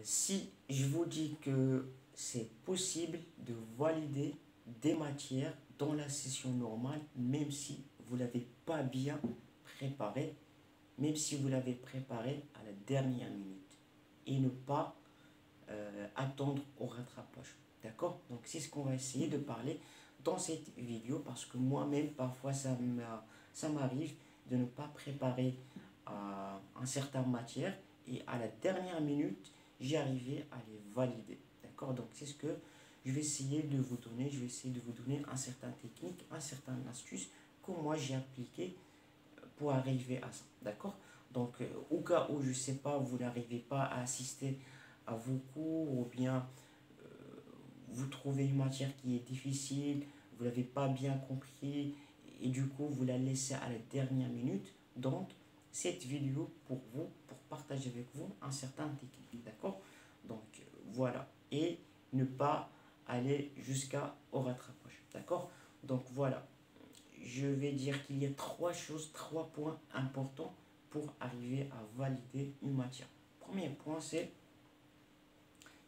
Si je vous dis que c'est possible de valider des matières dans la session normale, même si vous ne l'avez pas bien préparé, même si vous l'avez préparé à la dernière minute, et ne pas attendre au rattrapage. D'accord? Donc c'est ce qu'on va essayer de parler dans cette vidéo, parce que moi-même, parfois, ça m'arrive de ne pas préparer un certain matière, et à la dernière minute, j'y arrivais à les valider. D'accord? Donc c'est ce que je vais essayer de vous donner. Je vais essayer de vous donner un certain technique, un certain astuce que moi j'ai appliqué pour arriver à ça. D'accord? Donc au cas où, je ne sais pas, vous n'arrivez pas à assister à vos cours, ou bien vous trouvez une matière qui est difficile, vous ne l'avez pas bien compris, et du coup vous la laissez à la dernière minute. Donc cette vidéo pour vous, pour partager avec vous un certain technique. D'accord? Donc voilà. Et ne pas aller jusqu'au rattrapage. D'accord? Donc voilà. Je vais dire qu'il y a trois choses, trois points importants pour arriver à valider une matière. Premier point, c'est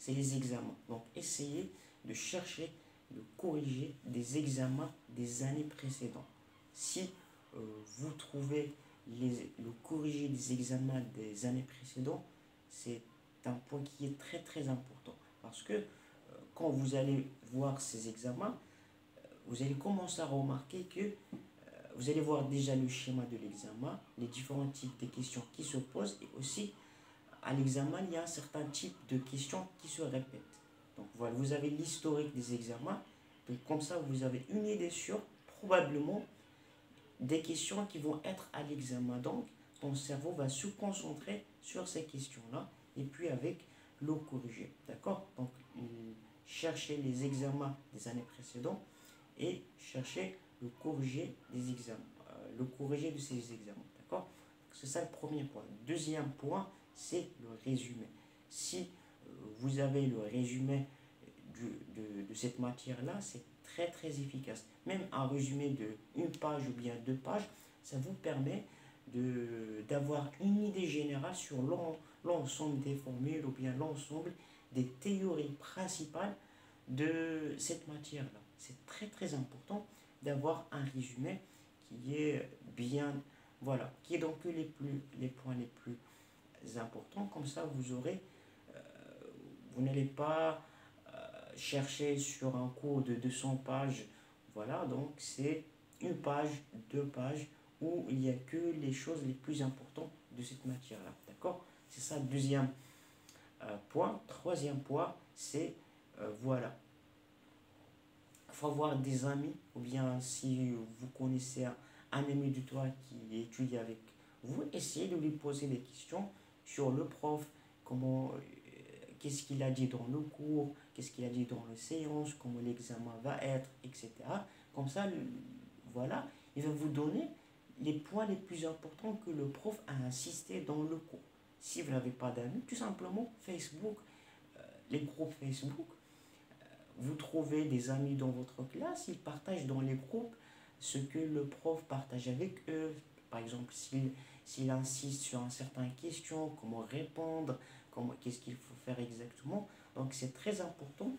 les examens. Donc essayez de chercher, de corriger des examens des années précédentes. Si vous trouvez le corriger des examens des années précédentes, c'est un point qui est très très important. Parce que quand vous allez voir ces examens, vous allez commencer à remarquer que vous allez voir déjà le schéma de l'examen, les différents types de questions qui se posent, et aussi à l'examen, il y a un certain type de questions qui se répètent. Donc voilà, vous avez l'historique des examens. Donc comme ça, vous avez une idée sur probablement des questions qui vont être à l'examen. Donc ton cerveau va se concentrer sur ces questions-là, et puis avec le corriger. D'accord? Donc cherchez les examens des années précédentes et cherchez le corriger des examens, le corriger de ces examens. D'accord? C'est ça le premier point. Deuxième point, c'est le résumé. Si vous avez le résumé de cette matière-là, c'est très très efficace. Même un résumé de une page ou bien deux pages, ça vous permet d'avoir une idée générale sur l'ensemble des formules, ou bien l'ensemble des théories principales de cette matière-là. C'est très très important d'avoir un résumé qui est bien, voilà, qui est donc les points les plus importants. Comme ça, vous n'allez pas chercher sur un cours de 200 pages. Voilà, donc c'est une page, deux pages, où il n'y a que les choses les plus importantes de cette matière-là. D'accord? C'est ça le deuxième point. Troisième point, c'est voilà. Il faut avoir des amis, ou bien si vous connaissez un ami de toi qui étudie avec vous, essayez de lui poser des questions sur le prof, comment, qu'est-ce qu'il a dit dans le cours, qu'est-ce qu'il a dit dans la séance, comment l'examen va être, etc. Comme ça, voilà, il va vous donner les points les plus importants que le prof a insisté dans le cours. Si vous n'avez pas d'amis, tout simplement Facebook, les groupes Facebook, vous trouvez des amis dans votre classe, ils partagent dans les groupes ce que le prof partage avec eux. Par exemple, s'il insiste sur une certaine question, comment répondre, qu'est-ce qu'il faut faire exactement. Donc c'est très important.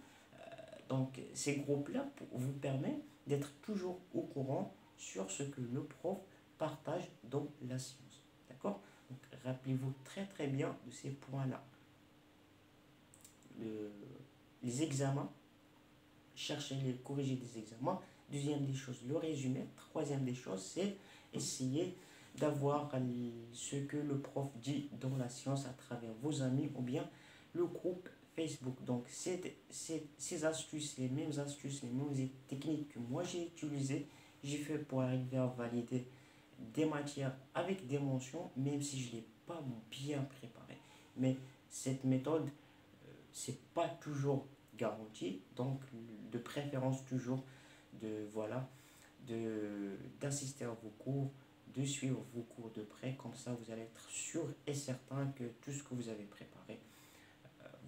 Donc ces groupes-là vous permettent d'être toujours au courant sur ce que le prof partage dans la science. D'accord? Donc rappelez-vous très très bien de ces points-là. Les examens, chercher les corriger des examens. Deuxième des choses, le résumé. Troisième des choses, c'est essayer d'avoir ce que le prof dit dans la science à travers vos amis, ou bien le groupe Facebook. Donc ces astuces, les mêmes astuces, les mêmes techniques que moi j'ai utilisées, j'ai fait pour arriver à valider des matières avec des mentions, même si je ne l'ai pas bien préparé. Mais cette méthode, c'est pas toujours garanti, donc de préférence toujours d'assister à vos cours, de suivre vos cours de près. Comme ça vous allez être sûr et certain que tout ce que vous avez préparé,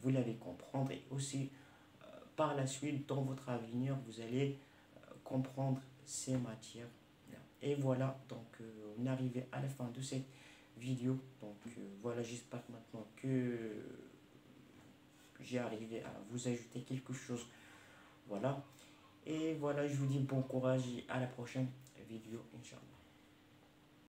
vous l'allez comprendre, et aussi par la suite dans votre avenir vous allez comprendre ces matières là. Et voilà, donc on est arrivé à la fin de cette vidéo. Donc voilà, j'espère maintenant que j'ai arrivé à vous ajouter quelque chose. Voilà. Et voilà, je vous dis bon courage et à la prochaine vidéo, Inch'Allah.